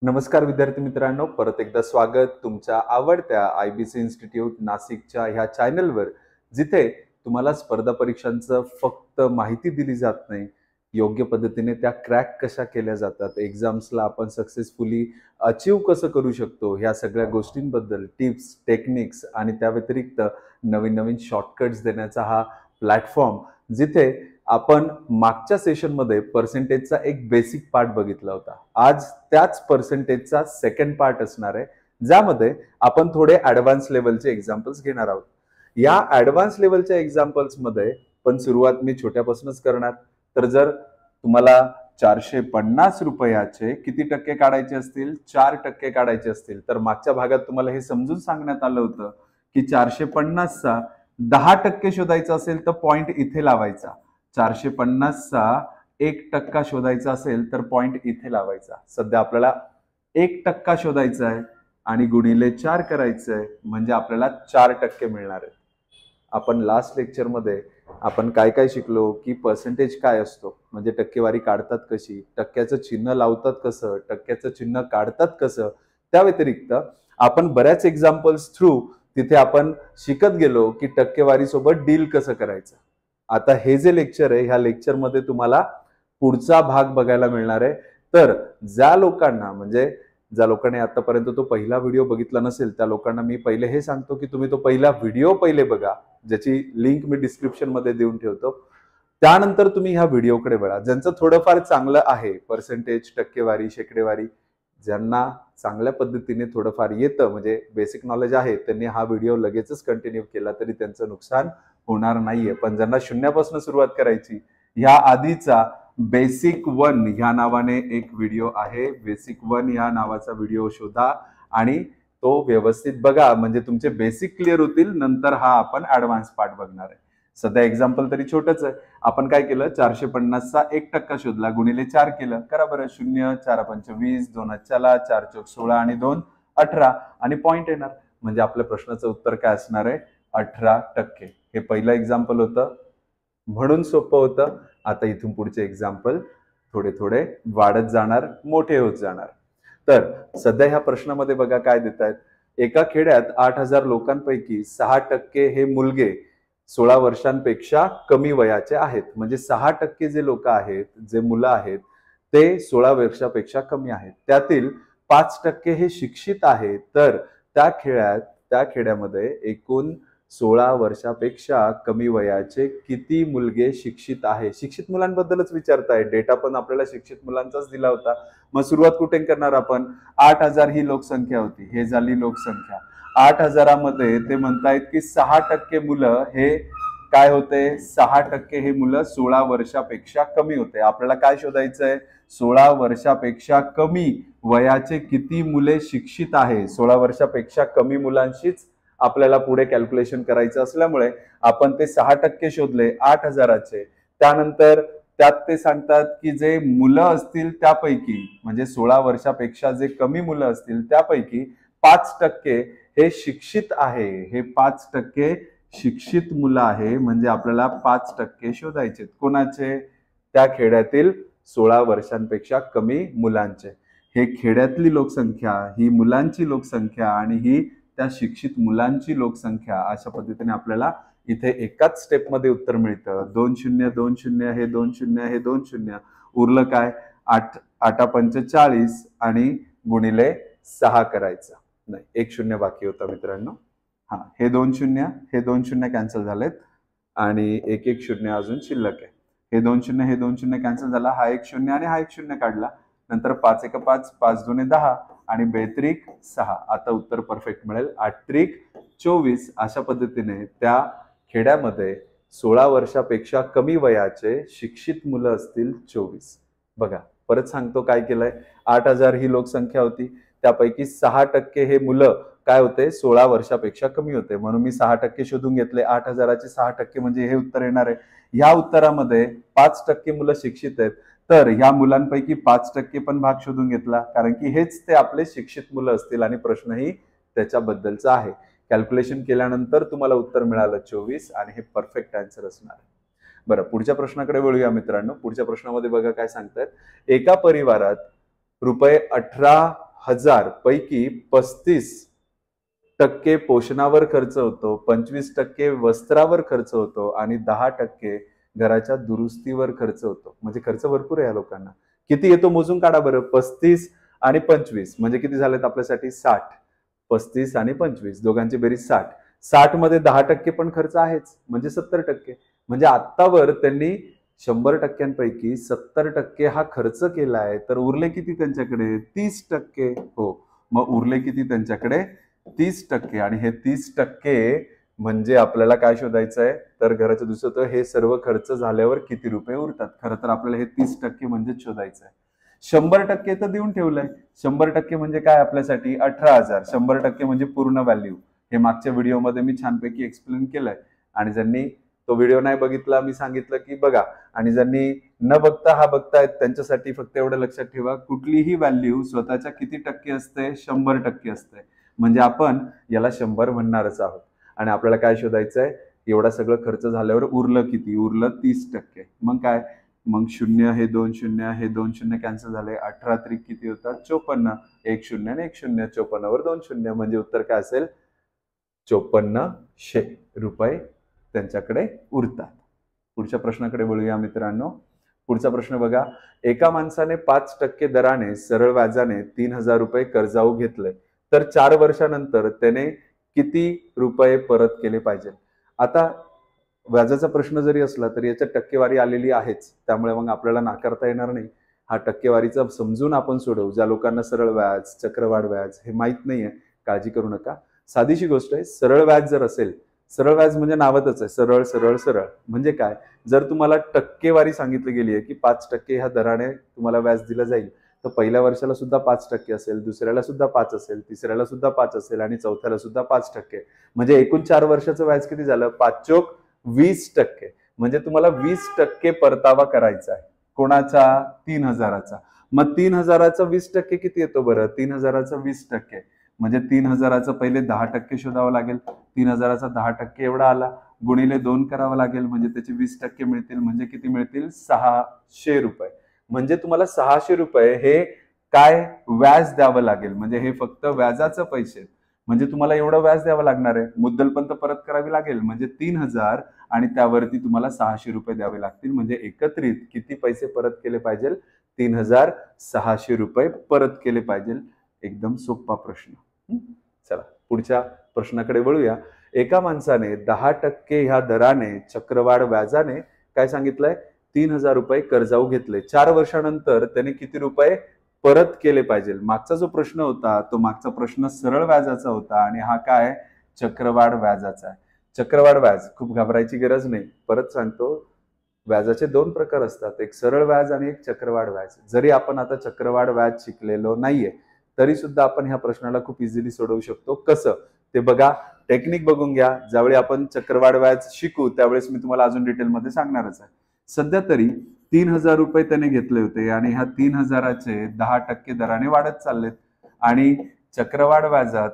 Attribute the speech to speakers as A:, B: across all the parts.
A: नमस्कार विद्यार्थी मित्रांनो, परत एकदा स्वागत तुमच्या आवडत्या आयबीसी इन्स्टिट्यूट नाशिकच्या ह्या चॅनलवर, जिथे तुम्हाला स्पर्धा परीक्षांचं फक्त माहिती दिली जात नाही, योग्य पद्धतीने त्या क्रॅक कशा केल्या जातात, एक्झाम्सला आपण सक्सेसफुली अचीव्ह कसं करू शकतो, ह्या सगळ्या गोष्टींबद्दल टिप्स, टेक्निक्स आणि त्या व्यतिरिक्त नवीन नवीन शॉर्टकट्स देण्याचा हा प्लॅटफॉर्म, जिथे आपण मागच्या सेशनमध्ये पर्सेंटेजचा एक बेसिक पार्ट बघितला होता. आज त्याच पर्सेंटेजचा सेकंड पार्ट असणार आहे, ज्यामध्ये आपण थोडे ॲडव्हान्स लेवलचे एक्झाम्पल्स घेणार आहोत. या ॲडव्हान्स लेवलच्या एक्झाम्पल्समध्ये पण सुरुवात मी छोट्यापासूनच करणार. तर जर तुम्हाला 450 रुपयाचे किती टक्के काढायचे असतील, 4% काढायचे असतील, तर मागच्या भागात तुम्हाला हे समजून सांगण्यात आलं होतं की 450चा 10% शोधायचा असेल तर पॉइंट इथे लावायचा. 450चा 1% शोधायचा असेल तर पॉइंट इथे लावायचा. सध्या आपल्याला 1% शोधायचा आहे आणि गुणिले 4 करायचं आहे, म्हणजे आपल्याला 4% मिळणार आहे. आपण लास्ट लेक्चरमध्ये आपण काय काय शिकलो की पर्सेंटेज काय असतो, म्हणजे टक्केवारी काढतात कशी, टक्क्याचं चिन्ह लावतात कसं, टक्क्याचं चिन्ह काढतात कसं. त्या व्यतिरिक्त आपण बऱ्याच एक्झाम्पल्स थ्रू तिथे आपण शिकत गेलो की टक्केवारी सोबत डील कसं करायचं. आता हे जे लेक्चर आहे, ह्या लेक्चरमध्ये तुम्हाला पुढचा भाग बघायला मिळणार आहे. तर ज्या लोकांनी आतापर्यंत तो पहिला व्हिडिओ बघितला नसेल, त्या लोकांना मी पहिले हे सांगतो की तुम्ही तो पहिला व्हिडिओ पहिले बघा, ज्याची लिंक मी डिस्क्रिप्शन मध्ये देऊन ठेवतो. त्यानंतर तुम्ही ह्या व्हिडिओकडे वळा. ज्यांचं थोडंफार चांगलं आहे, पर्सेंटेज, टक्केवारी, शेकडेवारी, ज्यांना चांगल्या पद्धतीने थोडंफार येतं, म्हणजे बेसिक नॉलेज आहे, त्यांनी हा व्हिडिओ लगेचच कंटिन्यू केला तरी त्यांचं नुकसान होणार नाहीये. पण ज्यांना शून्यापासून सुरुवात करायची, ह्या आधीचा बेसिक 1 ह्या नावाने एक व्हिडिओ आहे. बेसिक 1 ह्या नावाचा व्हिडिओ शोधा आणि तो व्यवस्थित बघा, म्हणजे तुमचे बेसिक क्लिअर होतील. नंतर हा आपण ऍडव्हान्स पार्ट बघणार आहे. सध्या एक्झाम्पल तरी छोटच आहे. आपण काय केलं, 450चा 1% शोधला, गुणिले 4 केलं. करा बरं. 0, 4 5 20, 2 चला, 4 चौक 16 आणि 2 18 आणि पॉइंट येणार. म्हणजे आपल्या प्रश्नाचं उत्तर काय असणार आहे, 18%. हे पहिलं एक्झाम्पल होतं, म्हणून सोपं होतं. आता इथून पुढचे एक्झाम्पल थोडे थोडे वाढत जाणार, मोठे होत जाणार. तर सध्या ह्या प्रश्नामध्ये बघा काय देत आहेत. एका खेड्यात 8,000 लोकांपैकी 6% हे मुलगे 16 वर्षांपेक्षा कमी वयाचे आहेत. म्हणजे 6% जे लोक आहेत, जे मुलं आहेत, ते 16 वर्षापेक्षा कमी आहेत. त्यातील 5% हे शिक्षित आहेत. तर त्या खेड्यामध्ये एकूण 16 वर्षापेक्षा कमी वयाचे किती मुलगे शिक्षित आहे. शिक्षित मुलांबद्दलच विचारताय. डेटा पण आपल्याला शिक्षित मुलांचाच दिला होता. मग सुरुवात कुठे करणार आपण. 8,000 ही लोकसंख्या होती, हे झाली लोकसंख्या. 8,000मध्ये ते म्हणतायत की 6% मुलं हे काय होते, 6% हे मुलं 16 वर्षापेक्षा कमी होते. आपल्याला काय शोधायचंय, 16 वर्षापेक्षा कमी वयाचे किती मुले शिक्षित आहे. 16 वर्षापेक्षा कमी मुलांशीच आपल्याला पुढे कॅल्क्युलेशन करायचं असल्यामुळे आपण ते 6% शोधले 8,000चे. त्यानंतर त्यात ते सांगतात की जे मुलं असतील त्यापैकी, म्हणजे 16 वर्षापेक्षा जे कमी मुलं असतील त्यापैकी 5% हे शिक्षित आहे. हे 5% शिक्षित मुलं आहे. म्हणजे आपल्याला 5% शोधायचे. कोणाचे, त्या खेड्यातील 16 वर्षांपेक्षा कमी मुलांचे. हे खेड्यातली लोकसंख्या, ही मुलांची लोकसंख्या आणि ही त्या शिक्षित मुलांची लोकसंख्या. अशा पद्धतीने आपल्याला इथे एकाच स्टेपमध्ये उत्तर मिळतं. 2 0 2 0 हे 2 0 हे 2 0. उरलं काय, 8 8 5 40 आणि गुणिले 6 करायचं. नाही, 1 0 बाकी होता मित्रांनो. हा, हे 2 0, हे 2 0 कॅन्सल झालेत आणि 1 1 0 अजून शिल्लक आहे. हे 2 0, हे 2 0 कॅन्सल झाला. हा 1 0 आणि हा 1 0 काढला. नंतर 5 1 5, 5 2 10 आणि 2 6. आता उत्तर परफेक्ट मिळेल, 8 24. अशा पद्धतीने त्या खेड्यामध्ये 16 वर्षापेक्षा कमी वयाचे शिक्षित मुलं असतील 24. बघा, परत सांगतो काय केलंय. 8,000 ही लोकसंख्या होती, त्यापैकी 6% हे मुलं काय होते, 16 वर्षापेक्षा कमी होते. म्हणून मी 6% शोधून घेतले. 8,000चे 6% म्हणजे हे उत्तर येणार आहे. ह्या उत्तरामध्ये 5% मुलं शिक्षित आहेत, तर ह्या मुलांपैकी 5% पण भाग शोधून घेतला, कारण की हेच ते आपले शिक्षित मुलं असतील आणि प्रश्नही त्याच्याबद्दलचा आहे. कॅल्क्युलेशन केल्यानंतर तुम्हाला उत्तर मिळालं 24 आणि हे परफेक्ट आन्सर असणार आहे. बरं, पुढच्या प्रश्नाकडे वळूया मित्रांनो. पुढच्या प्रश्नामध्ये बघा काय सांगतायत. एका परिवारात रुपये हजार पैकी 35% पोषणावर खर्च होतो, 25% वस्त्रावर खर्च होतो आणि 10% घराच्या दुरुस्तीवर खर्च होतो. म्हणजे खर्च भरपूर आहे या लोकांना. किती येतो मोजून काढा बरं. 35 आणि 25 म्हणजे किती झालेत आपल्यासाठी 60. 35 आणि 25 दोघांची बेरीज 60. 60 मध्ये 10% पण खर्च आहेच म्हणजे 70%. म्हणजे आत्तावर त्यांनी 100%पैकी 70% हा खर्च केलाय. तर उरले किती त्यांच्याकडे 30%. हो, मग उरले किती त्यांच्याकडे 30%. आणि हे 30% म्हणजे आपल्याला काय शोधायचं आहे तर घराचं दुसरं हे सर्व खर्च झाल्यावर किती रुपये उरतात. खरं तर आपल्याला हे 30% म्हणजेच शोधायचं आहे. 100% तर देऊन ठेवलंय. 100% म्हणजे काय आपल्यासाठी 18,000. 100% म्हणजे पूर्ण व्हॅल्यू. हे मागच्या व्हिडिओमध्ये मी छानपैकी एक्सप्लेन केलंय. आणि ज्यांनी तो व्हिडिओ नाही बघितला मी सांगितलं की बघा. आणि ज्यांनी न बघता हा बघतायत त्यांच्यासाठी फक्त एवढं लक्षात ठेवा, कुठलीही व्हॅल्यू स्वतःच्या किती टक्के असते 100% असते. म्हणजे आपण याला 100 म्हणणारच आहोत. आणि आपल्याला काय शोधायचं आहे एवढा सगळं खर्च झाल्यावर उरलं किती. उरलं 30%. मग काय मग 0 हे 2 0 हे 2 0 कॅन्सल झाले. 18 त्रिक किती होतात 54. 1 0 आणि 1 0. 54 वर 2 0 म्हणजे उत्तर काय असेल 5400 रुपये त्यांच्याकडे उरतात. पुढच्या प्रश्नाकडे वळूया मित्रांनो. पुढचा प्रश्न बघा. एका माणसाने 5% दराने सरळ व्याजाने 3,000 रुपये कर्जाऊ घेतले तर 4 वर्षानंतर त्याने किती रुपये परत केले पाहिजे. आता व्याजाचा प्रश्न जरी असला तरी याच्यात टक्केवारी आलेली आहेच. त्यामुळे मग आपल्याला नाकारता येणार नाही. हा टक्केवारीचा समजून आपण सोडवू. ज्या लोकांना सरळ व्याज चक्रवाढ व्याज हे माहित नाहीये काळजी करू नका. साधीशी गोष्ट आहे. सरळ व्याज जर असेल, सरळ व्याज म्हणजे नावातच आहे सरळ सरळ सरळ. म्हणजे काय जर तुम्हाला टक्केवारी सांगितली गेली आहे की 5% ह्या दराने तुम्हाला व्याज दिलं जाईल तर पहिल्या वर्षाला सुद्धा 5% असेल, दुसऱ्याला सुद्धा 5 असेल, तिसऱ्याला सुद्धा 5 असेल आणि चौथ्याला सुद्धा 5%. म्हणजे एकूण 4 वर्षाचं व्याज किती झालं 5 चोक 20%. म्हणजे तुम्हाला 20% परतावा करायचा आहे. कोणाचा 3,000चा. मग 3,000चा 20% किती येतो बरं. 3,000चा 20% म्हणजे 3,000चा पहिले 10% शोधावं लागेल. 3,000चा 10% एवढा आला गुणिले 2 करावं लागेल म्हणजे त्याचे 20% मिळतील. म्हणजे किती मिळतील 600 रुपये. म्हणजे तुम्हाला 600 रुपये हे काय व्याज द्यावं लागेल. म्हणजे हे फक्त व्याजाचं पैसे. म्हणजे तुम्हाला एवढं व्याज द्यावं लागणार आहे. मुद्दल पण तर परत करावी लागेल. म्हणजे 3,000 आणि त्यावरती तुम्हाला 600 रुपये द्यावे लागतील. म्हणजे एकत्रित किती पैसे परत केले पाहिजे 3,600 रुपये परत केले पाहिजे. एकदम सोपा प्रश्न. चला पुढच्या प्रश्नाकडे वळूया. एका माणसाने 10% ह्या दराने चक्रवाढ व्याजाने काय सांगितलंय 3,000 रुपये कर्जाऊ घेतले. 4 वर्षानंतर त्याने किती रुपये परत केले पाहिजे. मागचा जो प्रश्न होता तो मागचा प्रश्न सरळ व्याजाचा होता आणि हा काय चक्रवाढ व्याजाचा आहे. चक्रवाढ व्याज खूप घाबरायची गरज नाही. परत सांगतो व्याजाचे 2 प्रकार असतात. एक सरळ व्याज आणि एक चक्रवाढ व्याज. जरी आपण आता चक्रवाढ व्याज शिकलेलो नाहीये तरी सुद्धा आपण ह्या प्रश्नाला खूप इझिली सोडवू शकतो. कसं ते बघा. टेक्निक बघून घ्या. ज्यावेळी आपण चक्रवाढ व्याज शिकू त्यावेळेस मी तुम्हाला अजून डिटेलमध्ये सांगणारच आहे. सध्या तरी 3,000 रुपये त्याने घेतले होते आणि ह्या 3,000चे 10% दराने वाढत चाललेत. आणि चक्रवाढ व्याजात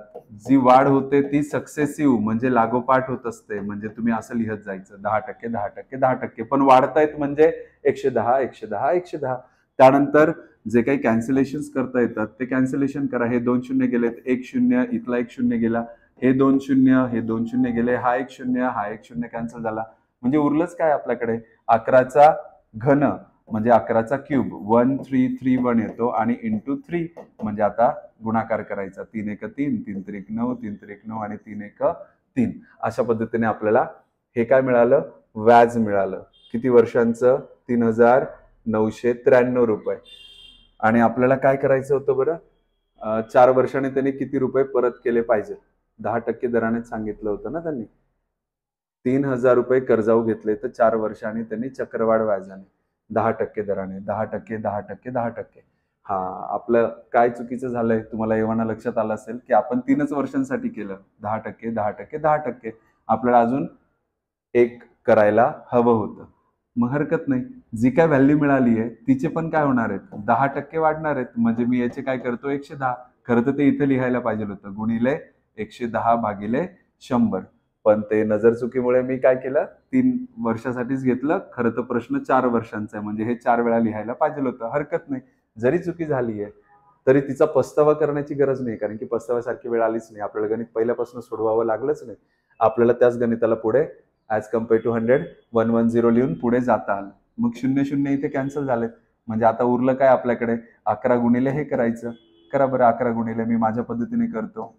A: जी वाढ होते ती सक्सेसिव्ह म्हणजे लागोपाठ होत असते. म्हणजे तुम्ही असं लिहत जायचं 10% 10% 10%. पण वाढतायत म्हणजे 110 110 110. त्यानंतर जे काही कॅन्सलेशन करता येतात ते कॅन्सलेशन करा. हे 2 शून्य गेलेत. 1 शून्य इथला 1 शून्य गेला. हे 2 शून्य हे 2 शून्य गेले. हा 1 शून्य हा 1 शून्य कॅन्सल झाला. म्हणजे उरलंच काय आपल्याकडे 11चा घन म्हणजे 11चा क्यूब 1331 येतो आणि इंटू 3 म्हणजे आता गुणाकार करायचा. 3 1 3 3 3 9 3 3 9 आणि 3 1 3. अशा पद्धतीने आपल्याला हे काय मिळालं व्याज मिळालं. किती वर्षांचं 3,993 रुपये. आणि आपल्याला काय करायचं होतं बरं 4 वर्षांनी त्यांनी किती रुपये परत केले पाहिजे. 10% दराने सांगितलं होतं ना त्यांनी. 3,000 रुपये कर्जाऊ घेतले तर 4 वर्षांनी त्यांनी चक्रवाढ व्याजाने 10% दराने 10% 10% 10%. हा आपलं काय चुकीचं झालंय तुम्हाला एव्हाना लक्षात आलं असेल की आपण 3च वर्षांसाठी केलं 10% 10% 10%. आपल्याला अजून एक करायला हवं होतं. मग हरकत नाही. जी काय व्हॅल्यू मिळाली आहे तिचे पण काय होणार आहेत 10% वाढणार आहेत. म्हणजे मी याचे काय करतो 110. खरं तर ते इथे लिहायला पाहिजे होतं गुणिले 110 भागिले 100. पण ते नजर चुकीमुळे मी काय केलं 3 वर्षासाठीच घेतलं. खरं तर प्रश्न 4 वर्षांचा आहे म्हणजे हे 4 वेळा लिहायला पाहिजे होतं. हरकत नाही. जरी चुकी झाली आहे तरी तिचा पस्तावा करण्याची गरज नाही, कारण की पस्ताव्यासारखी वेळ आलीच नाही. आपल्याला गणित पहिल्यापासून सोडवावं लागलंच नाही. आपल्याला त्याच गणिताला पुढे ॲज कम्पेअर टू 100 110 लिहून पुढे जाता आलं. मग 0 इथे कॅन्सल झालेत. म्हणजे आता उरलं काय आपल्याकडे, 11 गुणिले हे करायचं. करा बरं 11 गुणिले, मी माझ्या पद्धतीने करतो.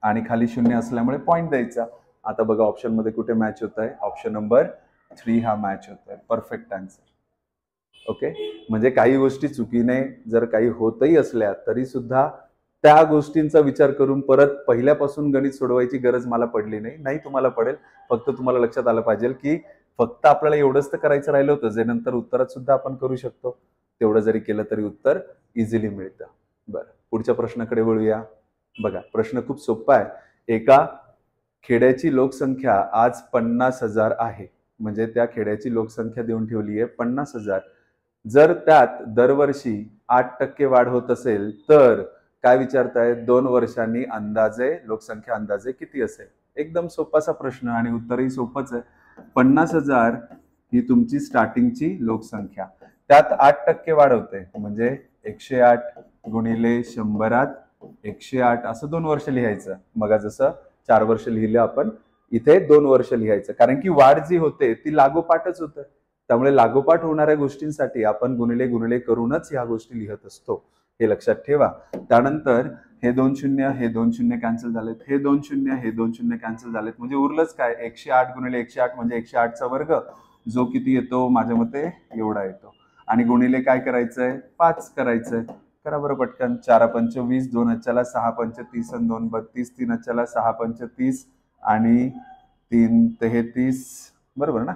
A: आणि खाली 0 असल्यामुळे पॉईंट द्यायचा. आता बघा ऑप्शन मध्ये कुठे मॅच होत आहे, ऑप्शन नंबर 3 हा मॅच होत आहे. Perfect answer. ओके, म्हणजे काही गोष्टी चुकीने जर काही होतही असल्या तरी सुद्धा त्या गोष्टींचा विचार करून परत पहिल्यापासून गणित सोडवायची गरज मला पडली नाही तुम्हाला पडेल. फक्त तुम्हाला लक्षात आलं पाहिजे की फक्त आपल्याला एवढंच तर करायचं राहिलं होतं, जे नंतर उत्तरात सुद्धा आपण करू शकतो. तेवढं जरी केलं तरी उत्तर इझिली मिळतं. बरं, पुढच्या प्रश्नाकडे वळूया. बघा प्रश्न खूप सोपा आहे. एका खेड्याची लोकसंख्या आज 50,000 आहे. म्हणजे त्या खेड्याची लोकसंख्या देऊन ठेवली आहे 50,000. जर त्यात दरवर्षी 8% वाढ होत असेल तर काय विचारताय, 2 वर्षांनी अंदाजे लोकसंख्या अंदाजे किती असेल. एकदम सोपासा प्रश्न आणि उत्तरही सोपंच आहे. 50,000 ही तुमची स्टार्टिंगची लोकसंख्या, त्यात 8% वाढ होते म्हणजे 108 गुणिले 100 108 असं 2 वर्ष लिहायचं. मग जसं 4 वर्ष लिहिलं आपण, इथे 2 वर्ष लिहायचं, कारण की वाढ जी होते ती लागोपाठच होतं. त्यामुळे लागोपाठ होणाऱ्या गोष्टींसाठी आपण गुणिले गुणिले करूनच ह्या गोष्टी लिहत असतो, हे लक्षात ठेवा. त्यानंतर हे 2 शून्य हे 2 शून्य कॅन्सल झालेत, हे 2 शून्य हे 2 शून्य कॅन्सल झालेत. म्हणजे उरलंच काय, 108 गुणिले 108 म्हणजे 108चा वर्ग, जो किती येतो माझ्या मते एवढा येतो. आणि गुणिले काय करायचंय, 5 करायचंय. करा बरं पटकन. 4 पंच 20, 2 अच्च्याला 6 पंच 30 आणि 2 32, 3 अच्च्याला 6 पंच 30 आणि 3 33, बरोबर ना.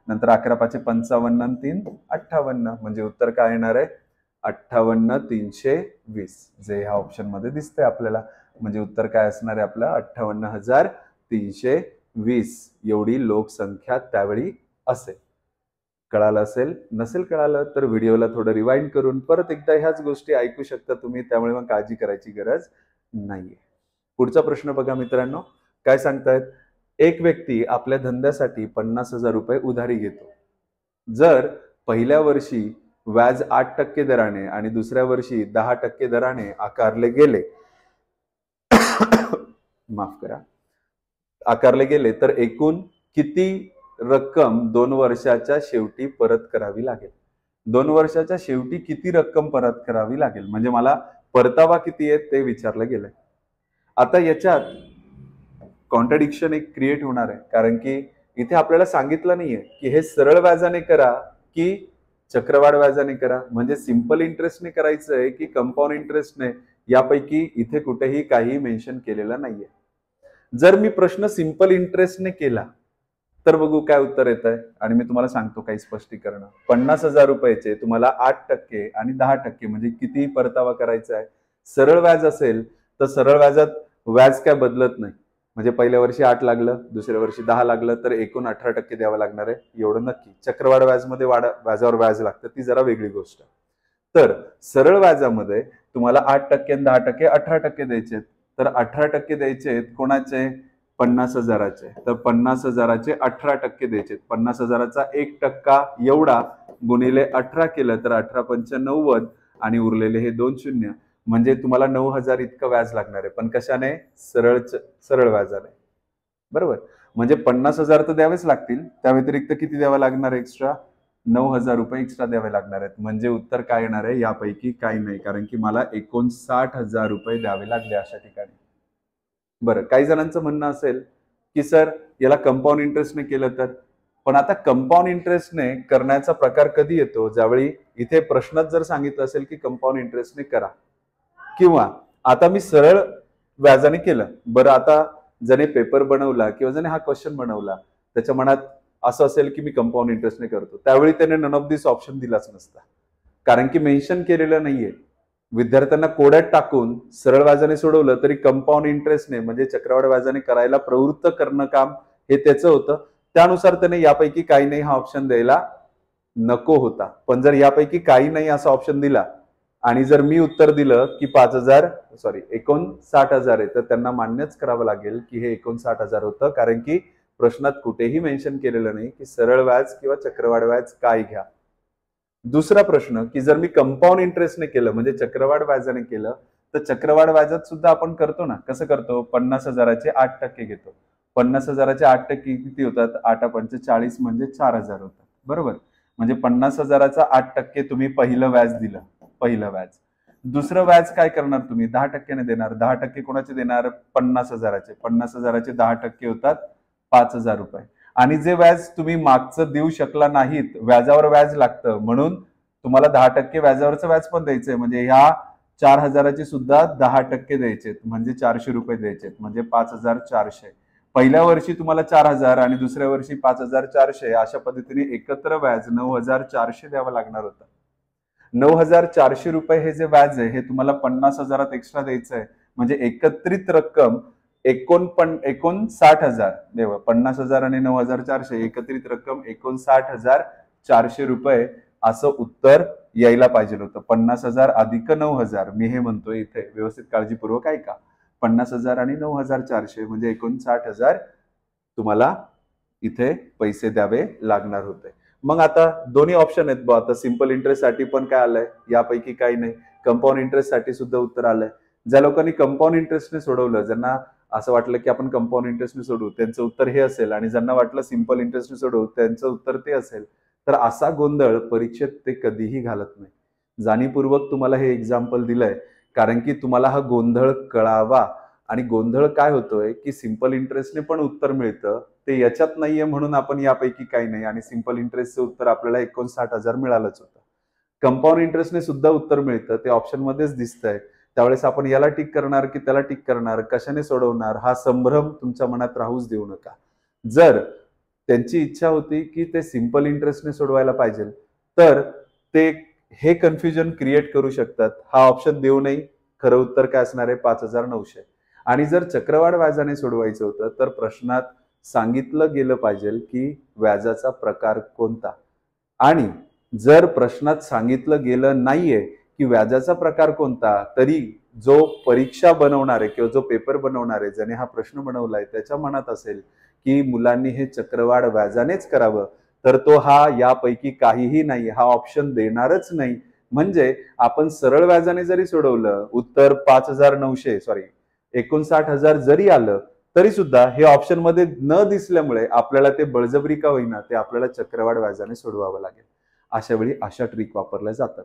A: नंतर 11 पाचे 55 आणि 3 58, म्हणजे उत्तर काय येणार आहे 58,320, जे ह्या ऑप्शन मध्ये दिसतंय आपल्याला. म्हणजे उत्तर काय असणार आहे आपलं 58,320 एवढी लोकसंख्या त्यावेळी असेल. कळालं असेल, नसेल कळालं तर व्हिडिओला थोडं रिवाइंड करून परत एकदा ह्याच गोष्टी ऐकू शकता तुम्ही, त्यामुळे मग काळजी करायची गरज नाहीये. पुढचा प्रश्न बघा मित्रांनो, काय सांगतायत, एक व्यक्ती आपल्या धंद्यासाठी 50,000 रुपये उधारी घेतो. जर पहिल्या वर्षी व्याज 8% दराने आणि दुसऱ्या वर्षी 10% दराने आकारले गेले माफ करा, आकारले गेले तर एकूण किती रक्कम 2 वर्षाच्या शेवटी परत करावी लागेल. 2 वर्षाच्या शेवटी किती रक्कम परत करावी लागेल, म्हणजे मला परतावा किती आहे ते विचारलं गेलंय. आता याच्यात कॉन्ट्रडिक्शन एक क्रिएट होणार आहे, कारण की इथे आपल्याला सांगितलं नाहीये की हे सरळ व्याजाने करा की चक्रवाढ व्याजाने करा, म्हणजे सिंपल इंटरेस्टने करायचंय की कंपाऊंड इंटरेस्टने, यापैकी इथे कुठेही काही मेन्शन केलेलं नाहीये. जर मी प्रश्न सिंपल इंटरेस्टने केला तर बघू काय उत्तर येत आहे, आणि मी तुम्हाला सांगतो काही स्पष्टीकरण. 50,000 रुपयाचे तुम्हाला 8% आणि 10% म्हणजे किती परतावा करायचा आहे. सरळ व्याज असेल तर सरळ व्याजात व्याज काय बदलत नाही, म्हणजे पहिल्या वर्षी 8 लागलं, दुसऱ्या वर्षी 10 लागलं तर एकूण 18% द्यावं लागणार आहे, एवढं नक्की. चक्रवाढ व्याजमध्ये व्याजावर व्याज लागतं, ती जरा वेगळी गोष्ट. तर सरळ व्याजामध्ये तुम्हाला 8% आणि 10% 18% द्यायचे, तर 18% द्यायचे कोणाचे, 50,000चे. तर 50,000चे 18% द्यायचे. 50,000चा 1% एवढा गुणिले 18 केलं तर 18 पंच 90 आणि उरलेले हे 2 शून्य, म्हणजे तुम्हाला 9,000 इतकं व्याज लागणार आहे. पण कशाने, सरळ व्याजाने, बरोबर. म्हणजे 50,000 तर द्यावेच लागतील, त्या व्यतिरिक्त किती द्यावं लागणार एक्स्ट्रा, 9,000 रुपये एक्स्ट्रा द्यावे लागणार आहेत. म्हणजे उत्तर काय येणार आहे, यापैकी काही नाही, कारण की मला 59,000 रुपये द्यावे लागले अशा ठिकाणी. बरं, काही जणांचं म्हणणं असेल की सर याला कंपाऊंड इंटरेस्टने केलं तर, पण आता कंपाऊंड इंटरेस्टने करण्याचा प्रकार कधी येतो, ज्यावेळी इथे प्रश्नात जर सांगितलं असेल की कंपाऊंड इंटरेस्टने करा, किंवा आता मी सरळ व्याजाने केलं. बरं, आता ज्याने पेपर बनवला किंवा ज्याने हा क्वेश्चन बनवला त्याच्या मनात असं असेल की मी कंपाऊंड इंटरेस्टने करतो, त्यावेळी त्याने नन ऑफ दिस ऑप्शन दिलाच नसता, कारण की मेन्शन केलेलं नाहीये. विद्यार्थ्यांना कोड्यात टाकून सरळ व्याजाने सोडवलं तरी कंपाऊंड इंटरेस्टने म्हणजे चक्रवाढ व्याजाने करायला प्रवृत्त करणं काम हे त्याचं होतं. त्यानुसार त्याने यापैकी काही नाही हा ऑप्शन द्यायला नको होता. पण जर यापैकी काही नाही असा ऑप्शन दिला आणि जर मी उत्तर दिलं की 59,000 आहे, तर त्यांना मान्यच करावं लागेल की हे 59,000 होतं, कारण की प्रश्नात कुठेही मेन्शन केलेलं नाही की सरळ व्याज किंवा चक्रवाढ व्याज काय घ्या. दुसरा प्रश्न की जर मी कंपाऊंड इंटरेस्टने केलं म्हणजे चक्रवाढ व्याजाने केलं तर चक्रवाढ व्याजात सुद्धा आपण करतो ना, कसं करतो? 50,000चे 8% घेतो. 50,000चे 8% किती होतात? 8×5 = 40 म्हणजे 4,000 होतात. बरोबर? म्हणजे 50,000चा 8% तुम्ही पहिलं व्याज दिलं. पहिलं व्याज. दुसरं व्याज काय करणार तुम्ही? 10%ने देणार. 10% कोणाचे देणार? 50,000चे. 50,000चे 10% होतात 5,000 रुपये. आणि जे व्याज तुम्ही मागचं देऊ शकला नाहीत, व्याजावर व्याज लागतं म्हणून तुम्हाला 10% व्याजावरचं व्याज पण द्यायचंय. म्हणजे ह्या 4,000चे सुद्धा 10% द्यायचे, म्हणजे 400 रुपये द्यायचे, म्हणजे 5,400. पहिल्या वर्षी तुम्हाला 4,000 आणि दुसऱ्या वर्षी 5,400 अशा पद्धतीने एकत्र व्याज 9,400 द्यावं लागणार होतं. 9,400 रुपये हे जे व्याज आहे हे तुम्हाला 50,000 एक्स्ट्रा द्यायचं आहे. म्हणजे एकत्रित रक्कम 59,000. 50,000 आणि 9,400 एकत्रित रक्कम 59,400 रुपये असं उत्तर यायला पाहिजे होतं. 50,000 अधिक 9,000. मी हे म्हणतोय इथे व्यवस्थित काळजीपूर्वक ऐका. 50,000 आणि 9,400 म्हणजे 59,000 तुम्हाला इथे पैसे द्यावे लागणार होते. मग आता दोन्ही ऑप्शन आहेत बघा. आता सिंपल इंटरेस्ट साठी पण काय आलंय? यापैकी काही नाही. कंपाऊंड इंटरेस्ट साठी सुद्धा उत्तर आलंय. ज्या लोकांनी कंपाऊंड इंटरेस्टने सोडवलं, ज्यांना असं वाटलं की आपण कंपाऊंड इंटरेस्टने सोडवू, त्यांचं उत्तर हे असेल. आणि ज्यांना वाटलं सिंपल इंटरेस्टने सोडवू, त्यांचं उत्तर ते असेल. तर असा गोंधळ परीक्षेत ते कधीही घालत नाही. जाणीवपूर्वक तुम्हाला हे एक्झाम्पल दिलंय कारण की तुम्हाला हा गोंधळ कळावा. आणि गोंधळ काय होतोय की सिंपल इंटरेस्टने पण उत्तर मिळतं, ते याच्यात नाहीये म्हणून आपण यापैकी काही नाही. आणि सिंपल इंटरेस्टचं उत्तर आपल्याला 59,000 मिळालंच होतं. कंपाऊंड इंटरेस्टने सुद्धा उत्तर मिळतं, ते ऑप्शन मध्येच दिसतंय. त्यावेळेस आपण याला टिक करणार की त्याला टिक करणार, कशाने सोडवणार, हा संभ्रम तुमच्या मनात राहूच देऊ नका. जर त्यांची इच्छा होती की ते सिंपल इंटरेस्टने सोडवायला पाहिजे तर ते हे कन्फ्युजन क्रिएट करू शकतात. हा ऑप्शन देऊनही खरं उत्तर काय असणार आहे? 5,900. आणि जर चक्रवाढ व्याजाने सोडवायचं होतं तर प्रश्नात सांगितलं गेलं पाहिजे की व्याजाचा प्रकार कोणता. आणि जर प्रश्नात सांगितलं गेलं नाहीये की व्याजाचा प्रकार कोणता, तरी जो परीक्षा बनवणार आहे किंवा जो पेपर बनवणार आहे, ज्याने हा प्रश्न बनवलाय, त्याच्या मनात असेल की मुलांनी हे चक्रवाढ व्याजानेच करावं, तर तो हा यापैकी काहीही नाही, हा ऑप्शन देणारच नाही. म्हणजे आपण सरळ व्याजाने जरी सोडवलं, उत्तर 59,000 जरी आलं तरी सुद्धा हे ऑप्शन मध्ये न दिसल्यामुळे आपल्याला ते बळजबरी का होईना ते आपल्याला चक्रवाढ व्याजाने सोडवावं लागेल. अशा वेळी अशा ट्रिक वापरल्या जातात.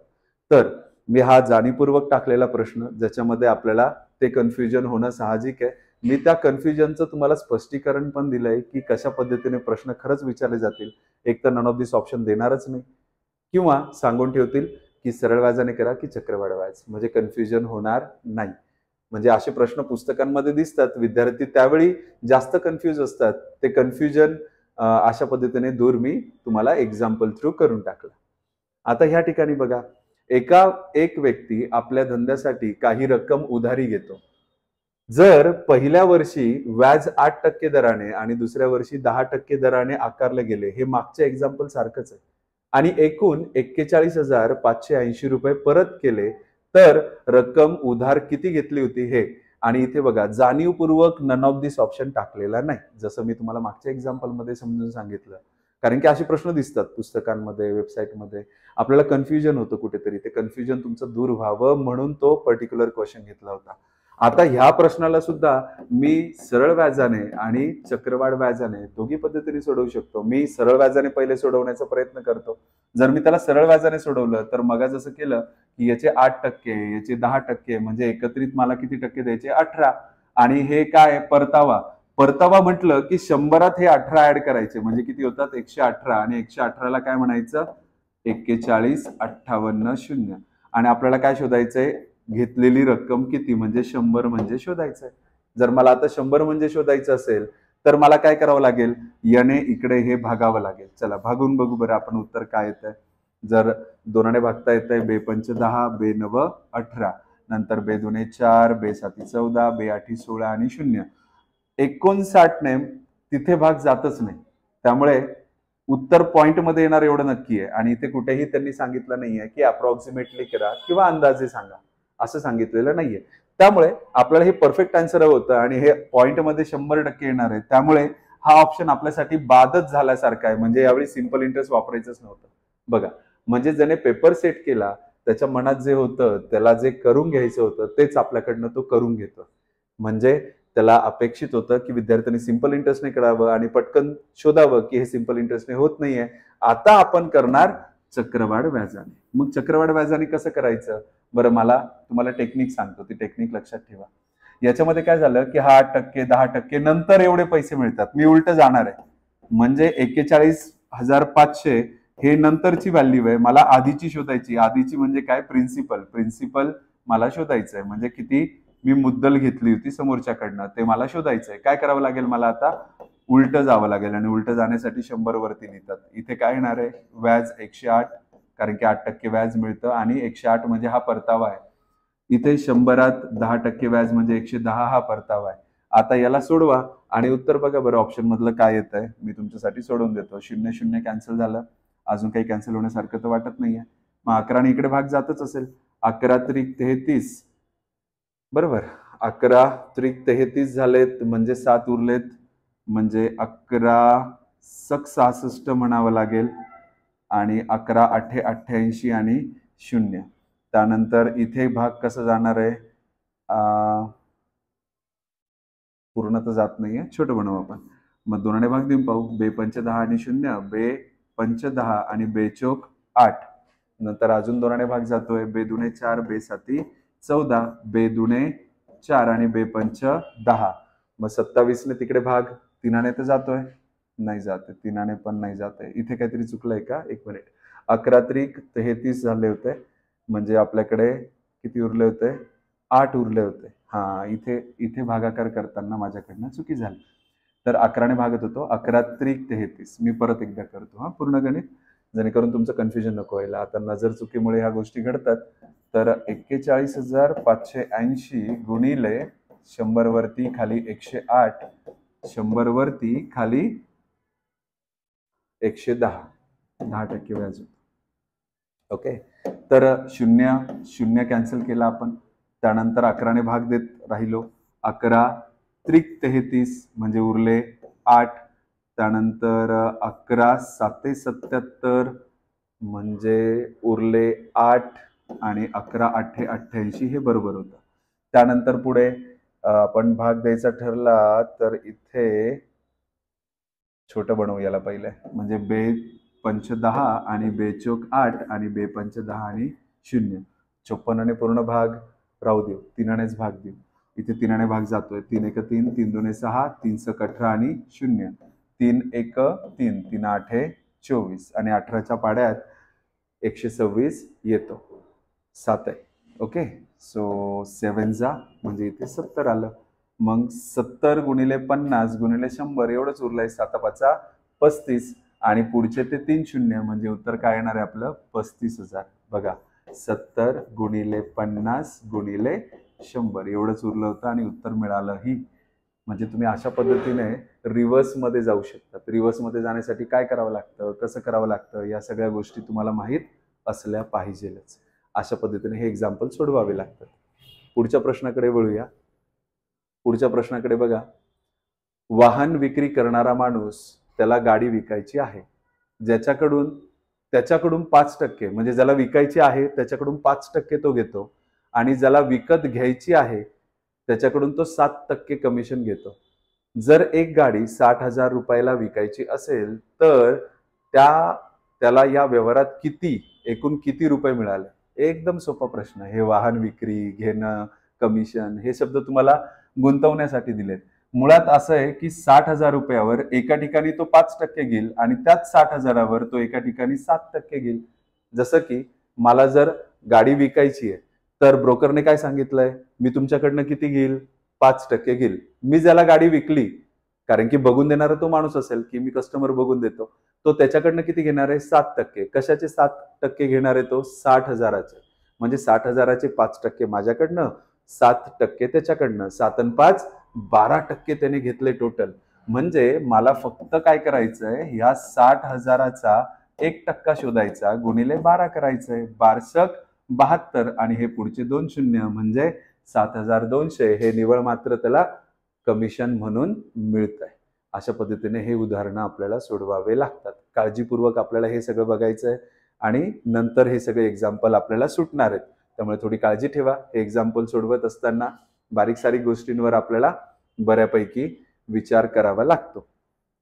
A: तर मी हा जाणीवपूर्वक टाकलेला प्रश्न ज्याच्यामध्ये आपल्याला ते कन्फ्युजन होणं साहजिक आहे. मी त्या कन्फ्युजनचं तुम्हाला स्पष्टीकरण पण दिलंय की कशा पद्धतीने प्रश्न खरंच विचारले जातील. एक तर नन ऑफ दिस ऑप्शन देणारच नाही किंवा सांगून ठेवतील की सरळ व्याजाने करा की चक्रवाढ व्याज, म्हणजे कन्फ्युजन होणार नाही. म्हणजे असे प्रश्न पुस्तकांमध्ये दिसतात, विद्यार्थी त्यावेळी जास्त कन्फ्यूज असतात. ते कन्फ्युजन अशा पद्धतीने दूर मी तुम्हाला एक्झाम्पल थ्रू करून टाकलं. आता ह्या ठिकाणी बघा, एक व्यक्ती आपल्या धंद्यासाठी काही रक्कम उधारी घेतो. जर पहिल्या वर्षी व्याज 8% दराने आणि दुसऱ्या वर्षी 10% दराने आकारले गेले, हे मागच्या एक्झाम्पल सारखंच आहे, आणि एकूण 41,580 रुपये परत केले, तर रक्कम उधार किती घेतली होती हे. आणि इथे बघा, जाणीवपूर्वक नन ऑफ दिस ऑप्शन टाकलेला नाही, जसं मी तुम्हाला मागच्या एक्झाम्पल मध्ये समजून सांगितलं. कारण की असे प्रश्न दिसतात पुस्तकांमध्ये, वेबसाईटमध्ये, आपल्याला कन्फ्युजन होतं कुठेतरी. ते कन्फ्युजन तुमचं दूर व्हावं म्हणून तो पर्टिक्युलर क्वेश्चन घेतला होता. आता ह्या प्रश्नाला सुद्धा मी सरळ व्याजाने आणि चक्रवाढ व्याजाने दोघी पद्धतीने सोडवू शकतो. मी सरळ व्याजाने पहिले सोडवण्याचा प्रयत्न करतो. जर मी त्याला सरळ व्याजाने सोडवलं तर मग जसं केलं की याचे 8%, याचे 10%, म्हणजे एकत्रित मला किती टक्के द्यायचे? 18. आणि हे काय? परतावा. परतावा म्हटलं की 100त हे 18 ऍड करायचे, म्हणजे किती होतात? 118. आणि 118ला काय म्हणायचं? 41, 58, 0. आणि आपल्याला काय शोधायचंय? घेतलेली रक्कम किती, म्हणजे 100 म्हणजे शोधायचंय. जर मला आता 100 म्हणजे शोधायचं असेल तर मला काय करावं लागेल? याने इकडे हे भागावं लागेल. चला भागून बघू बरं आपण उत्तर काय येतंय. जर 2ने भागता येतंय, 2×5 = 10, 2×9 = 18, नंतर 2×2 = 4, 2×7 = 14, 2×8 = 16 आणि 0. 59ने तिथे भाग जातच नाही, त्यामुळे उत्तर पॉइंट मध्ये येणार एवढं नक्की आहे. आणि इथे कुठेही त्यांनी सांगितलं नाहीये की अप्रॉक्सिमेटली करा किंवा अंदाजे सांगा, असं सांगितलेलं नाहीये. त्यामुळे आपल्याला हे परफेक्ट आन्सर होतं आणि हे पॉइंट मध्ये 100% येणार आहे. त्यामुळे हा ऑप्शन आपल्यासाठी बादच झाल्यासारखा आहे. म्हणजे यावेळी सिंपल इंटरेस्ट वापरायचंच नव्हतं. बघा, म्हणजे ज्याने पेपर सेट केला त्याच्या मनात जे होतं, त्याला जे करून घ्यायचं होतं तेच आपल्याकडनं तो करून घेतो. म्हणजे त्याला अपेक्षित होतं की विद्यार्थ्यांनी सिंपल इंटरेस्टने करावं आणि पटकन शोधावं की हे सिंपल इंटरेस्टने होत नाहीये. आता आपण करणार चक्रवाढ व्याजाने. मग चक्रवाढ व्याजाने कसं करायचं? बरं, मला तुम्हाला टेक्निक सांगतो, ती टेक्निक लक्षात ठेवा. याच्यामध्ये काय झालं की 8%, 10% नंतर एवढे पैसे मिळतात. मी उलट जाणार आहे. म्हणजे 41,500 हे नंतरची व्हॅल्यू आहे. मला आधीची शोधायची. आधीची म्हणजे काय? प्रिन्सिपल. प्रिन्सिपल मला शोधायचं आहे. म्हणजे किती मी मुद्दल घेतली होती समोरच्याकडनं ते मला शोधायचं आहे. काय करावं लागेल मला आता? उलट जावं लागेल आणि उलट जाण्यासाठी 100 वरती लिहितात. इथे काय येणार आहे? व्याज 108, कारण की 8% व्याज मिळतं आणि 108 म्हणजे हा परतावा आहे. इथे 100त 10% व्याज म्हणजे 110 हा परतावा आहे. आता याला सोडवा आणि उत्तर बघा बरं ऑप्शन मधलं काय येत आहे. मी तुमच्यासाठी सोडवून देतो. 0 कॅन्सल झालं. अजून काही कॅन्सल होण्यासारखं तर वाटत नाहीये. मग 11 इकडे भाग जातच असेल. 11 त्रिक 33, बरोबर. 11 त्रिक 33 झालेत म्हणजे 7 उरलेत, म्हणजे 11 सक 66 म्हणावं लागेल आणि 11 आठे 88 आणि 0. त्यानंतर इथे भाग कसा जाणार आहे? पूर्ण तर जात नाहीये, छोटं बनवू आपण. मग दोनाने भाग देऊन पाहू. 2 10 आणि 0, 2 10 आणि 2 8. नंतर अजून दोनाने भाग जातोय. 2 4, 2 7 14, 2 4 आणि 2 10. मग 27 ने तिकडे भाग. 3 तर जातोय, नाही जाते. 3 पण नाही जाते. इथे काहीतरी चुकलंय का? एक मिनिट. 11 त्रिक 33 झाले होते, म्हणजे आपल्याकडे किती उरले होते? 8 उरले होते. हा, इथे इथे भागाकार करताना माझ्याकडनं चुकी झाली. तर 11 भागत होतो. 11 त्रिक 33. मी परत एकदा करतो हा पूर्ण गणित, जेणेकरून तुमचं कन्फ्युजन नको व्हायला. आता नजर चुकीमुळे ह्या गोष्टी घडतात. तर 41,580 गुणिले 100 वरती खाली 108, 100 वरती खाली 110, 10% व्याज. ओके. तर 0 कॅन्सल केला आपण. त्यानंतर 11 भाग देत राहिलो. 11 त्रिक 33 म्हणजे उरले 8. त्यानंतर 11 7 77 म्हणजे उरले 8 आणि 11 8 88 हे बरोबर होतं. त्यानंतर पुढे आपण भाग द्यायचा ठरला तर इथे छोटं बनवू याला पहिले. म्हणजे 2 10 आणि 2 8 आणि 2 10 आणि 0. 54 पूर्ण भाग राहू देऊ. 3नेच भाग देऊ. इथे 3ने भाग जातोय. 3 1 3, 3 2 6, 3 6 18 आणि 0. 3 1 3, 3 8 24 आणि 18च्या पाड्यात 126 येतो. 7 आहे. ओके. सो 7 जा म्हणजे इथे 70 आलं. मग 70 गुणिले 50 गुणिले 100 एवढंच उरलंय. 7 5 35 आणि पुढचे ते 3 0 म्हणजे उत्तर काय येणार आहे आपलं? 35,000. बघा, 70 गुणिले 50 गुणिले 100 एवढंच उरलं होतं आणि उत्तर मिळालं ही. म्हणजे तुम्ही अशा पद्धतीने रिव्हर्समध्ये जाऊ शकता. रिव्हर्समध्ये जाण्यासाठी काय करावं लागतं, कसं करावं लागतं, या सगळ्या गोष्टी तुम्हाला माहीत असल्या पाहिजेलच. अशा पद्धतीने हे एक्झाम्पल सोडवावे लागतात. पुढच्या प्रश्नाकडे वळूया. पुढच्या प्रश्नाकडे बघा. वाहन विक्री करणारा माणूस, त्याला गाडी विकायची आहे. त्याच्याकडून 5% म्हणजे ज्याला विकायची आहे त्याच्याकडून 5% तो घेतो आणि ज्याला विकत घ्यायची आहे त्याच्याकडून तो 7% कमिशन घेतो. जर एक गाडी 60,000 रुपयाला विकायची असेल तर त्याला या व्यवहारात एकूण किती रुपये मिळाले? एकदम सोपा प्रश्न. हे वाहन विक्री, घेणं, कमिशन हे शब्द तुम्हाला गुंतवण्यासाठी दिलेत. मुळात असं आहे की 60,000 रुपयावर एका ठिकाणी तो 5% घेईल आणि त्याच 60,000वर तो एका ठिकाणी 7% घेईल. जसं की मला जर गाडी विकायची आहे तर ब्रोकरने काय सांगितलंय? मी तुमच्याकडनं किती घेईल? 5% घेईल. मी ज्याला गाडी विकली, कारण की बघून देणारा तो माणूस असेल की मी कस्टमर बघून देतो, तो त्याच्याकडनं किती घेणार आहे? 7%. कशाचे 7% घेणार आहे तो? 60,000चे. म्हणजे 60,000चे 5% माझ्याकडनं, 7% त्याच्याकडनं. 7 आणि 5 12% त्याने घेतले टोटल. म्हणजे मला फक्त काय करायचंय? ह्या 60,000चा 1% शोधायचा गुणिले 12 करायचंय. 12 72 आणि हे पुढचे 2 शून्य म्हणजे 7,200 हे निव्वळ मात्र त्याला कमिशन म्हणून मिळत आहे. अशा पद्धतीने हे उदाहरणं आपल्याला सोडवावे लागतात. काळजीपूर्वक आपल्याला हे सगळं बघायचं आहे आणि नंतर हे सगळे एक्झाम्पल आपल्याला सुटणार आहेत. त्यामुळे थोडी काळजी ठेवा. हे एक्झाम्पल सोडवत असताना बारीक सारीक गोष्टींवर आपल्याला बऱ्यापैकी विचार करावा लागतो.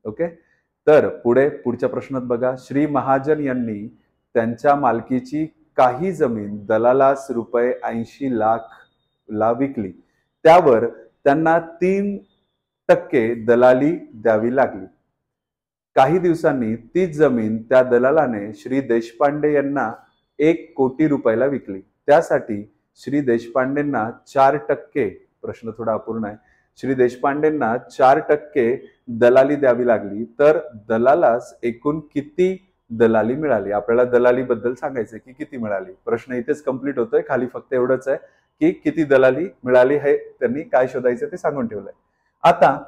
A: ओके, तर पुढच्या प्रश्नात बघा, श्री महाजन यांनी त्यांच्या मालकीची काही जमीन दलालास ₹80 लाख ला विकली. त्यावर त्यांना 3% दलाली द्यावी लागली. काही दिवसांनी तीच जमीन त्या दलालाने श्री देशपांडे यांना 1 कोटी रुपयाला विकली. त्यासाठी श्री देशपांडेंना 4%, प्रश्न थोडा अपूर्ण आहे, श्री देशपांडेंना 4% दलाली द्यावी लागली. तर दलालास एकूण किती दलाली मिळाली? आपल्याला दलाली बद्दल सांगायचंय की किती मिळाली. प्रश्न इथेच कंप्लीट होतोय. खाली फक्त एवढंच आहे की किती दलाली मिळाली हे त्यांनी काय शोधायचं ते सांगून ठेवलंय. आता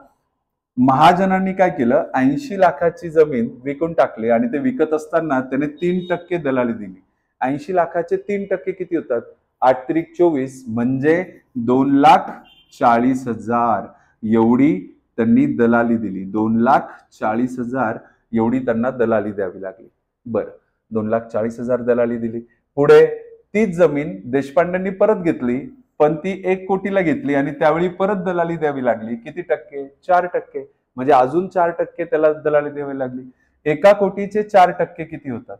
A: महाजनांनी काय केलं, 80 लाखाची जमीन विकून टाकली आणि ते विकत असताना त्याने 3% दलाली दिली. 80 लाखाचे 3% किती होतात? 8×24 म्हणजे 2,40,000 एवढी त्यांनी दलाली दिली. 2,40,000 एवढी त्यांना दलाली द्यावी लागली. बरं, 2,40,000 दलाली दिली. पुढे तीच जमीन देशपांडेंनी परत घेतली, पण ती 1 कोटीला घेतली आणि त्यावेळी परत दलाली द्यावी लागली. किती टक्के? 4%. म्हणजे अजून 4% त्याला दलाली द्यावी लागली. 1 कोटीचे 4% किती होतात?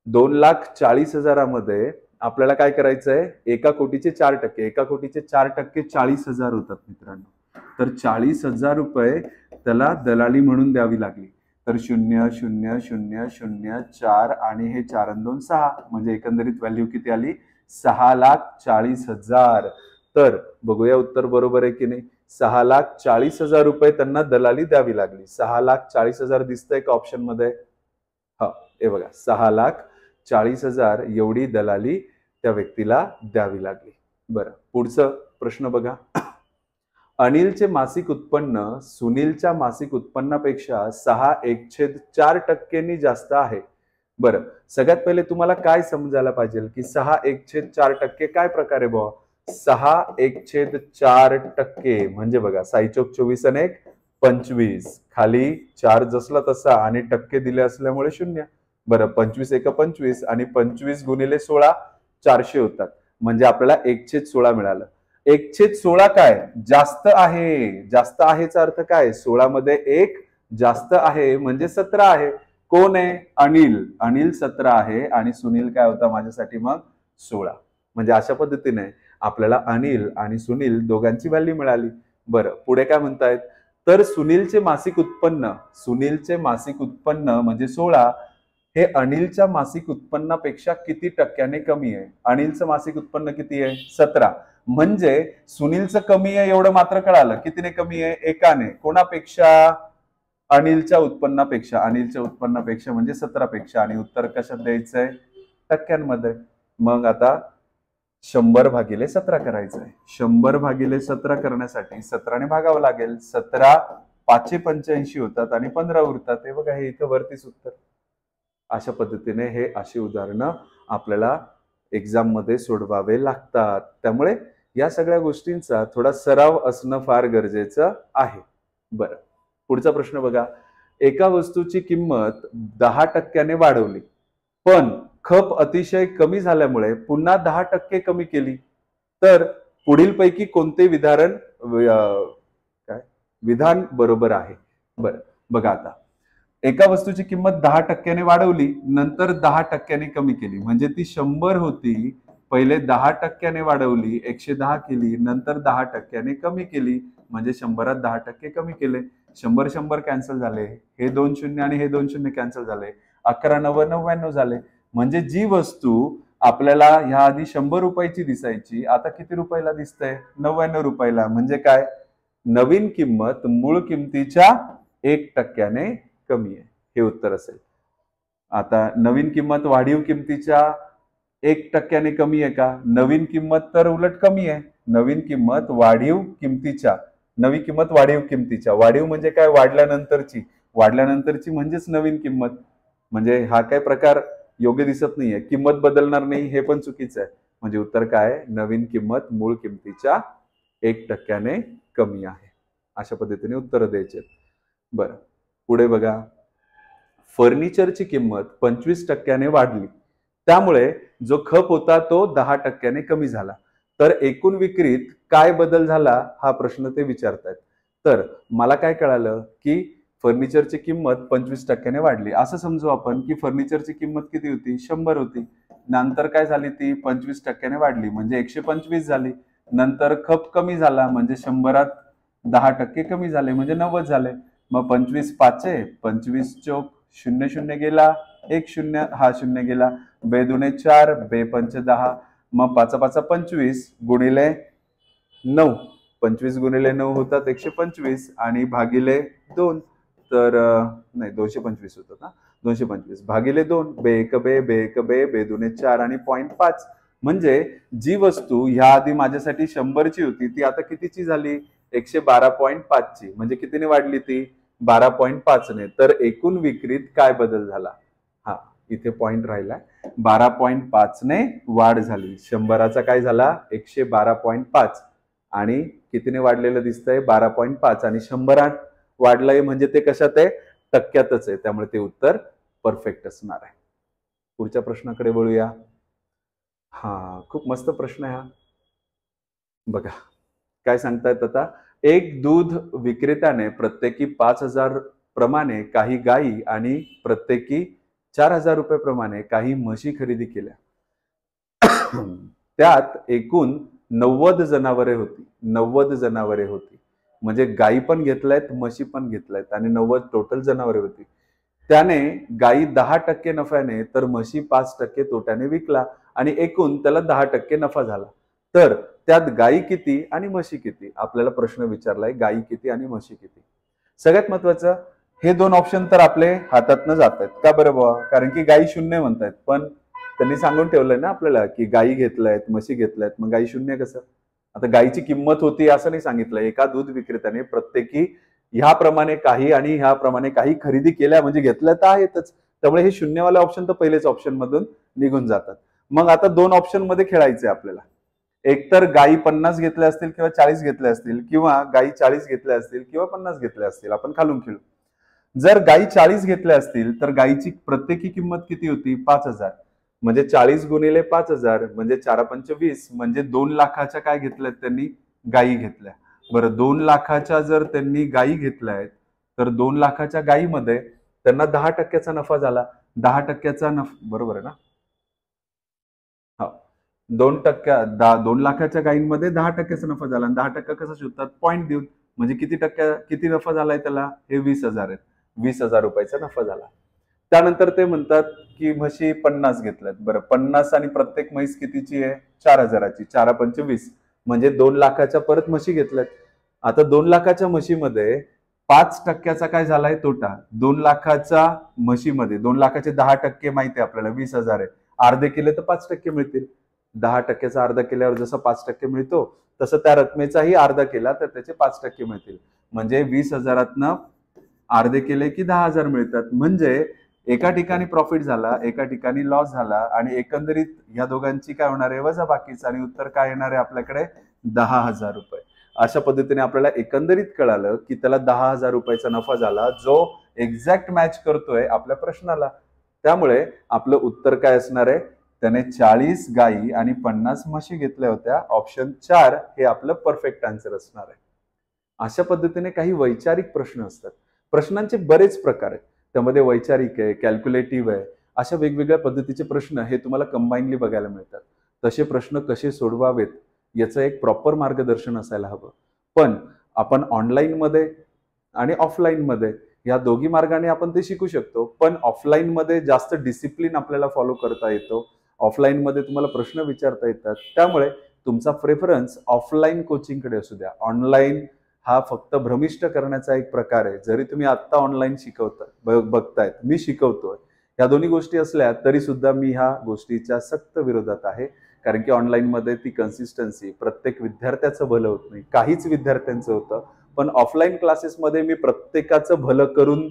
A: 2,40,000 मध्ये आपल्याला काय करायचंय? 1 कोटीचे 4%, 1 कोटीचे 4% 40,000 होतात मित्रांनो. तर 40,000 रुपये त्याला दलाली म्हणून द्यावी लागली. तर 0,0,0,0,0,4 आणि हे 4 आणि 2 6, म्हणजे एकंदरीत व्हॅल्यू किती आली? 6,40,000. तर बघूया उत्तर बरोबर आहे की नाही. 6,40,000 रुपये त्यांना दलाली द्यावी लागली. 6,40,000 दिसतंय का ऑप्शन मध्ये? हा, हे बघा, 6,40,000 एवढी दलाली त्या व्यक्तीला द्यावी लागली. बरं, पुढचं प्रश्न बघा. अनिलचे मासिक उत्पन्न सुनीलच्या मासिक उत्पन्नापेक्षा 6/4% जास्त आहे. बरं, सगळ्यात पहिले तुम्हाला काय समजायला पाहिजे की 6/4% काय प्रकारे बुवा? 6/4% म्हणजे बघा, 6×24 आणि 1/25, खाली 4 जसला तसा आणि टक्के दिले असल्यामुळे 0. बरं, 25×1 = 25 आणि 25 × 16 400 होतात. म्हणजे आपल्याला 1/16 मिळालं. 1/16 काय? जास्त आहे. जास्त आहेचा अर्थ काय? 16 मध्ये 1 जास्त आहे म्हणजे 17 आहे. कोण आहे? अनिल. अनिल 17 आहे आणि सुनील काय होता माझ्यासाठी मग? 16. म्हणजे अशा पद्धतीने आपल्याला अनिल आणि सुनील दोघांची व्हॅल्यू मिळाली. बरं, पुढे काय म्हणतायत? तर सुनीलचे मासिक उत्पन्न म्हणजे 16 हे अनिलच्या मासिक उत्पन्नापेक्षा किती टक्क्याने कमी आहे? अनिलचं मासिक उत्पन्न किती आहे? 17. म्हणजे सुनीलचं कमी आहे एवढं मात्र कळालं. कितीने कमी आहे? 1ने. कोणापेक्षा? अनिलच्या उत्पन्नापेक्षा. अनिलच्या उत्पन्नापेक्षा म्हणजे 17पेक्षा. आणि उत्तर कशात द्यायचंय? टक्क्यांमध्ये. मग आता 100/17 करायचंय. 100/17 करण्यासाठी 17ने भागावं लागेल. 17 5 85 होतात आणि 15 उरतात. हे बघा, हे इथं वरतीच उत्तर. अशा पद्धतीने हे अशी उदाहरणं आपल्याला एक्झाम मध्ये सोडवावे लागतात. त्यामुळे या सगळ्या गोष्टींचा थोडा सराव असणं फार गरजेचं आहे. बरं, पुढचा प्रश्न बघा. एका वस्तूची किंमत 10% वाढवली, पण खप अतिशय कमी झाल्यामुळे पुन्हा 10% कमी केली. तर पुढील पैकी कोणते विधान बरोबर आहे? बरं, बघा आता. एका वस्तूची किंमत 10% वाढवली, नंतर 10% कमी केली. म्हणजे ती 100 होती, पहिले 10% वाढवली, 110 केली, नंतर 10% कमी केली. म्हणजे 100त 10% कमी केले. 100 कॅन्सल झाले. हे 2 शून्य आणि हे 2 शून्य कॅन्सल झाले. 11 9 99 झाले. म्हणजे जी वस्तू आपल्याला ह्या आधी 100 रुपयाची दिसायची, आता किती रुपयाला दिसते? 99 रुपयाला. म्हणजे काय? नवीन किंमत मूळ किमतीच्या 1% कमी आहे. हे उत्तर असेल. आता नवीन किंमत वाढीव किमतीच्या 1% कमी आहे का? नवीन किंमत तर उलट कमी आहे. नवीन किंमत वाढीव किमतीच्या. वाढीव म्हणजे काय? वाढल्यानंतरची. वाढल्यानंतरची म्हणजेच नवीन किंमत. म्हणजे हा काय प्रकार योग्य दिसत नाहीये. किंमत बदलणार नाही हे पण चुकीचं आहे. म्हणजे उत्तर काय? नवीन किंमत मूळ किमतीच्या 1% कमी आहे. अशा पद्धतीने उत्तर द्यायचे. बरं, पुढे बघा. फर्निचरची किंमत 25% वाढली, त्यामुळे जो खप होता तो 10% कमी झाला. तर एकूण विक्रीत काय बदल झाला हा प्रश्न ते विचारतायत. तर मला काय कळालं की फर्निचरची किंमत 25% वाढली. असं समजू आपण की फर्निचरची किंमत किती होती? 100 होती. नंतर काय झाली? ती 25% वाढली म्हणजे 125 झाली. नंतर खप कमी झाला म्हणजे 100त 10% कमी झाले म्हणजे 90 झाले. मग 25 पाचे 25 चौक 0 गेला, 1 0 हा 0 गेला, बे दुने 4 बे पंचे 10, मग 5 5 25 गुणिले 9, 25 गुणिले 9 होतात 125 आणि भागिले 2, तर नाही 225 होतात ना, 225 भागिले 2, बे 1 बे बे 1 बे बे दुने 4 आणि 0.5. म्हणजे जी वस्तू ह्या आधी माझ्यासाठी 100ची होती ती आता कितीची झाली? 112.5 ची. म्हणजे कितीने वाढली ती? 12.5 ने. तर एकूण विक्रीत काय बदल झाला? हा इथे पॉइंट राहिलाय. 12.5 ने वाढ झाली. 100चा काय झाला? 112.5 आणि कितीने वाढलेलं दिसतंय? 12.5 आणि 100 वाढलंय म्हणजे ते कशात आहे? टक्क्यातच आहे. त्यामुळे ते उत्तर परफेक्ट असणार आहे. पुढच्या प्रश्नाकडे वळूया. हा खूप मस्त प्रश्न आहे हा. बघा काय सांगतायत आता. एक दूध विक्रेत्याने प्रत्येकी 5,000 प्रमाणे काही गायी आणि प्रत्येकी 4,000 रुपये प्रमाणे काही म्हशी खरेदी केल्या. त्यात एकूण 90 जनावरे होती. 90 जनावरे होती म्हणजे गायी पण घेतल्यात, म्हशी पण घेतल्यात आणि 90 टोटल जनावरे होती. त्याने गायी 10% नफ्याने तर म्हशी 5% तोट्याने विकला आणि एकूण त्याला 10% नफा झाला. तर त्यात गायी किती आणि म्हशी किती? आपल्याला प्रश्न विचारलाय गायी किती आणि म्हशी किती. सगळ्यात महत्वाचं हे दोन ऑप्शन तर आपले हातातनं जात आहेत. का बरं बाबा? कारण की गायी 0 म्हणतायत, पण त्यांनी सांगून ठेवलंय ना आपल्याला की गायी घेतल्यात, म्हशी घेतल्यात, मग गायी 0 कसं? आता गायीची किंमत होती असं नाही सांगितलं. एका दूध विक्रेत्याने प्रत्येकी ह्याप्रमाणे काही आणि ह्याप्रमाणे काही खरेदी केल्या म्हणजे घेतल्या तर आहेतच. त्यामुळे हे 0वाले ऑप्शन तर पहिलेच ऑप्शन मधून निघून जातात. मग आता दोन ऑप्शन मध्ये खेळायचे आपल्याला. एकतर गायी 50 घेतल्या असतील किंवा 40 घेतल्या असतील किंवा गायी 40 घेतल्या असतील किंवा 50 घेतल्या असतील. आपण खालून खेळू. जर गायी 40 घेतल्या असतील तर गायीची प्रत्येकी किंमत किती होती? 5,000. म्हणजे 40 गुणिले 5,000 म्हणजे 4 पंच 20 म्हणजे 2 लाखाच्या काय घेतल्यात त्यांनी? गायी घेतल्या. बरं 2 लाखाच्या जर त्यांनी गायी घेतल्या आहेत तर 2 लाखाच्या गायीमध्ये त्यांना 10%चा नफा झाला. 10%चा नफा बरोबर आहे ना? हा 2 लाखाच्या गायींमध्ये 10%चा नफा झाला. 10% कसं शोधतात? पॉईंट देऊन. म्हणजे किती नफा झालाय त्याला? हे 20,000 आहेत. 20,000 रुपयाचा नफा झाला. त्यानंतर ते म्हणतात की म्हशी 50 घेतल्यात. बरं 50 आणि प्रत्येक म्हैस कितीची आहे? 4,000ची. 4 पंच 20 म्हणजे 2 लाखाच्या परत म्हशी घेतल्यात. आता 2 लाखाच्या म्हशीमध्ये 5%चा काय झालाय? तोटा. 2 लाखाच्या म्हशीमध्ये 2 लाखाचे 10% माहिती आहे आपल्याला 20,000 आहे. अर्धे केले तर 5% मिळतील. 10%चा अर्धा केल्यावर जसं 5% मिळतो तसं त्या रकमेचाही अर्धा केला तर त्याचे 5% मिळतील. म्हणजे 20,000तनं अर्धे केले की 10,000 मिळतात. म्हणजे एका ठिकाणी प्रॉफिट झाला, एका ठिकाणी लॉस झाला आणि एकंदरीत या दोघांची काय होणार आहे? वजा बाकीचं आणि उत्तर काय येणार आहे आपल्याकडे? 10,000 रुपये. अशा पद्धतीने आपल्याला एकंदरीत कळालं की त्याला 10,000 रुपयाचा नफा झाला जो एक्झॅक्ट मॅच करतोय आपल्या प्रश्नाला. त्यामुळे आपलं उत्तर काय असणार आहे? त्याने 40 गायी आणि 50 म्हशी घेतल्या होत्या. ऑप्शन 4 हे आपलं परफेक्ट आन्सर असणार आहे. अशा पद्धतीने काही वैचारिक प्रश्न असतात. प्रश्नांचे बरेच प्रकार आहेत. त्यामध्ये वैचारिक आहे, कॅल्क्युलेटिव्ह आहे, अशा वेगवेगळ्या पद्धतीचे प्रश्न हे तुम्हाला कंबाईनली बघायला मिळतात. तसे प्रश्न कसे सोडवावेत याचं एक प्रॉपर मार्गदर्शन असायला हवं. पण आपण ऑनलाईन मध्ये आणि ऑफलाईन मध्ये या दोघी मार्गाने आपण ते शिकू शकतो. पण ऑफलाईन मध्ये जास्त डिसिप्लिन आपल्याला फॉलो करता येतो. ऑफलाईन मध्ये तुम्हाला प्रश्न विचारता येतात. त्यामुळे तुमचा प्रेफरन्स ऑफलाईन कोचिंगकडे असू द्या. ऑनलाईन हा फक्त भ्रमिष्ट करण्याचा एक प्रकार आहे. जरी तुम्ही आता ऑनलाईन शिकवताय, बघतायत, मी शिकवतोय, या दोन्ही गोष्टी असल्या तरी सुद्धा मी ह्या गोष्टीच्या सक्त विरोधात आहे. कारण की ऑनलाईन मध्ये ती कन्सिस्टन्सी प्रत्येक विद्यार्थ्याचं भलं होत नाही. काहीच विद्यार्थ्यांचं होतं. पण ऑफलाईन क्लासेसमध्ये मी प्रत्येकाचं भलं करून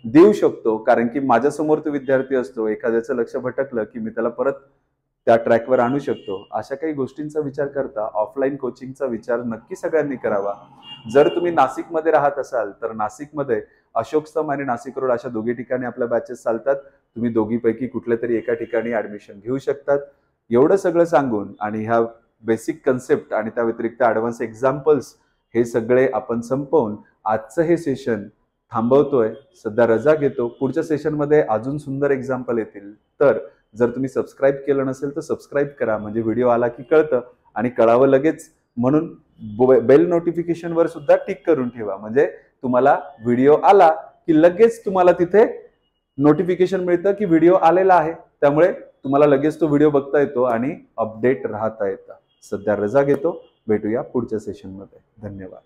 A: देऊ शकतो. कारण की माझ्यासमोर तो विद्यार्थी असतो. एखाद्याचं लक्ष भटकलं की मी त्याला परत त्या ट्रॅकवर आणू शकतो. अशा काही गोष्टींचा विचार करता ऑफलाईन कोचिंगचा विचार नक्की सगळ्यांनी करावा. जर तुम्ही नाशिकमध्ये राहत असाल तर नाशिकमध्ये अशोक स्तंभ आणि नाशिक रोड अशा दोघी ठिकाणी आपल्या बॅचेस चालतात. तुम्ही दोघीपैकी कुठल्या तरी एका ठिकाणी ऍडमिशन घेऊ शकतात. एवढं सगळं सांगून आणि ह्या बेसिक कन्सेप्ट आणि त्या व्यतिरिक्त ऍडव्हान्स एक्झाम्पल्स हे सगळे आपण संपवून आजचं हे सेशन थांबवतोय. सध्या रजा घेतो. पुढच्या सेशनमध्ये अजून सुंदर एक्झाम्पल येतील. तर जर तुम्ही सबस्क्राईब केलं नसेल तर सबस्क्राईब करा, म्हणजे व्हिडिओ आला की कळतं आणि कळावं लगेच. म्हणून बेल नोटिफिकेशनवर सुद्धा टिक करून ठेवा, म्हणजे तुम्हाला व्हिडिओ आला की लगेच तुम्हाला तिथे नोटिफिकेशन मिळतं की व्हिडिओ आलेला आहे. त्यामुळे तुम्हाला लगेच तो व्हिडिओ बघता येतो आणि अपडेट राहता येतं. सध्या रजा घेतो. भेटूया पुढच्या सेशनमध्ये. धन्यवाद.